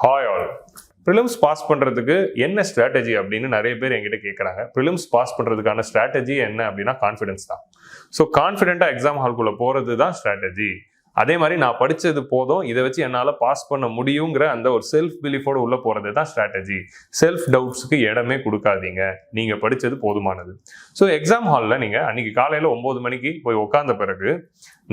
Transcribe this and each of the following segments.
Hi all. Prelims pass பண்ணுறதுக்கு என்ன strategy அப்படின்னு நிறைய பேர் என்கிட்ட கேட்குறாங்க. ப்ரிலிம்ஸ் பாஸ் பண்ணுறதுக்கான ஸ்ட்ராட்டஜி என்ன அப்படின்னா கான்ஃபிடன்ஸ் தான். ஸோ கான்ஃபிடென்ட்டாக எக்ஸாம் ஹால்குள்ளே போகிறது தான் ஸ்ட்ராட்டஜி. அதே மாதிரி நான் படித்தது போதும், இதை வச்சு என்னால் பாஸ் பண்ண முடியுங்கிற அந்த ஒரு செல்ஃப் பிலீஃபோடு உள்ளே போகிறது தான் ஸ்ட்ராட்டஜி. செல்ஃப் டவுட்ஸுக்கு இடமே கொடுக்காதீங்க, நீங்கள் படித்தது போதுமானது. ஸோ எக்ஸாம் ஹாலில் நீங்கள் அன்றைக்கி காலையில் 9 மணிக்கு போய் உட்காந்த பிறகு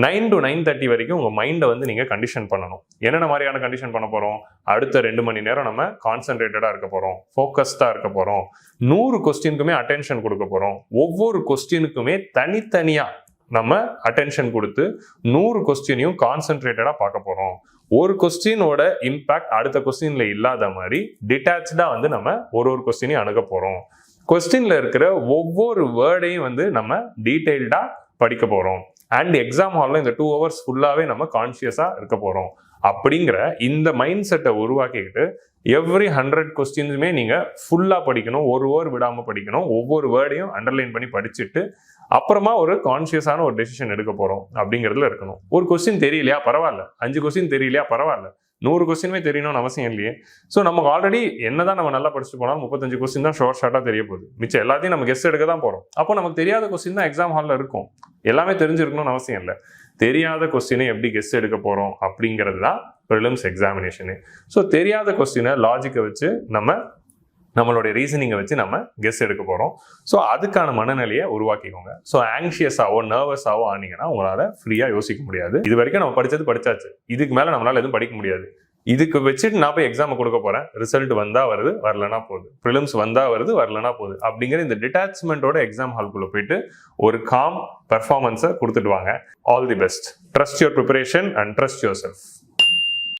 9 to 9:30 வரைக்கும் உங்கள் மைண்டை வந்து நீங்கள் கண்டிஷன் பண்ணணும். என்னென்ன மாதிரியான கண்டிஷன் பண்ண போகிறோம்? அடுத்த 2 மணி நேரம் நம்ம கான்சென்ட்ரேட்டடாக இருக்க போகிறோம், ஃபோக்கஸ்டாக இருக்க போகிறோம், 100 கொஸ்டினுக்குமே அட்டென்ஷன் கொடுக்க போகிறோம். ஒவ்வொரு கொஸ்டினுக்குமே தனித்தனியாக நம்ம அட்டென்ஷன் கொடுத்து 100 கொஸ்டினையும் கான்சென்ட்ரேட்டடாக பார்க்க போகிறோம். ஒரு கொஸ்டினோட இம்பேக்ட் அடுத்த கொஸ்டின்ல இல்லாத மாதிரி டிட்டாச்சாக வந்து நம்ம ஒரு கொஸ்டினையும் அணுக போகிறோம். கொஸ்டின்ல இருக்கிற ஒவ்வொரு வேர்டையும் வந்து நம்ம டீட்டெயில்டாக படிக்க போகிறோம். அண்ட் எக்ஸாம் ஹாலில் இந்த 2 hours ஃபுல்லாகவே நம்ம கான்ஷியஸாக இருக்க போகிறோம். அப்படிங்கிற இந்த மைண்ட் செட்டை உருவாக்கிக்கிட்டு எவ்ரி 100 கொஸ்டின்ஸுமே நீங்கள் ஃபுல்லாக படிக்கணும், ஒரு வேர்டு விடாமல் படிக்கணும், ஒவ்வொரு வேர்டையும் அண்டர்லைன் பண்ணி படிச்சுட்டு அப்புறமா ஒரு கான்ஷியஸான ஒரு டெசிஷன் எடுக்க போகிறோம் அப்படிங்கிறதுல இருக்கணும். ஒரு கொஸ்டின் தெரியலையா பரவாயில்ல, 5 கொஸ்டின் தெரியலையா பரவாயில்ல, 100 கொஸ்டினுமே தெரியணும்னு அவசியம் இல்லையே. ஸோ நமக்கு ஆல்ரெடி என்னதான் நம்ம நல்லா படிச்சுட்டு போனாலும் 35 கொஸ்டின் தான் ஷார்ட்டாக தெரிய போகுது. மிச்சம் எல்லாத்தையும் நம்ம கெஸ்ட் எடுக்க தான் போகிறோம். அப்போ நமக்கு தெரியாத கொஸ்டின் தான் எக்ஸாம் ஹாலில் இருக்கும். எல்லாமே தெரிஞ்சிருக்கணும்னு அவசியம் இல்லை. தெரியாத கொஸ்டினை எப்படி கெஸ்ட் எடுக்க போகிறோம் அப்படிங்கிறது தான் ப்ரிலிம்ஸ் எக்ஸாமினேஷனு. ஸோ தெரியாத கொஸ்டினை லாஜிக்கை வச்சு நம்மளுடைய ரீசனிங்கை வச்சு நம்ம கெஸ் எடுக்க போகிறோம். ஸோ அதுக்கான மனநிலையை உருவாக்கிக்கோங்க. ஸோ ஆங்ஷியஸாவோ நர்வஸாவோ ஆனீங்கன்னா உங்களால் ஃப்ரீயாக யோசிக்க முடியாது. இது வரைக்கும் நம்ம படிச்சாச்சு, இதுக்கு மேலே நம்மளால் எதுவும் படிக்க முடியாது. இதுக்கு வச்சுட்டு நான் போய் எக்ஸாமை கொடுக்க போகிறேன், ரிசல்ட் வந்தால் வருது, வரலனா போகுது, ப்ரிலிம்ஸ் வந்தால் வருது, வரலனா போகுது அப்படிங்கிற இந்த டிட்டாச்மெண்ட்டோட எக்ஸாம் ஹால்குள்ளே போயிட்டு ஒரு காம் பெர்ஃபார்மன்ஸை கொடுத்துட்டு வாங்க. All the best. Trust your preparation and trust your self.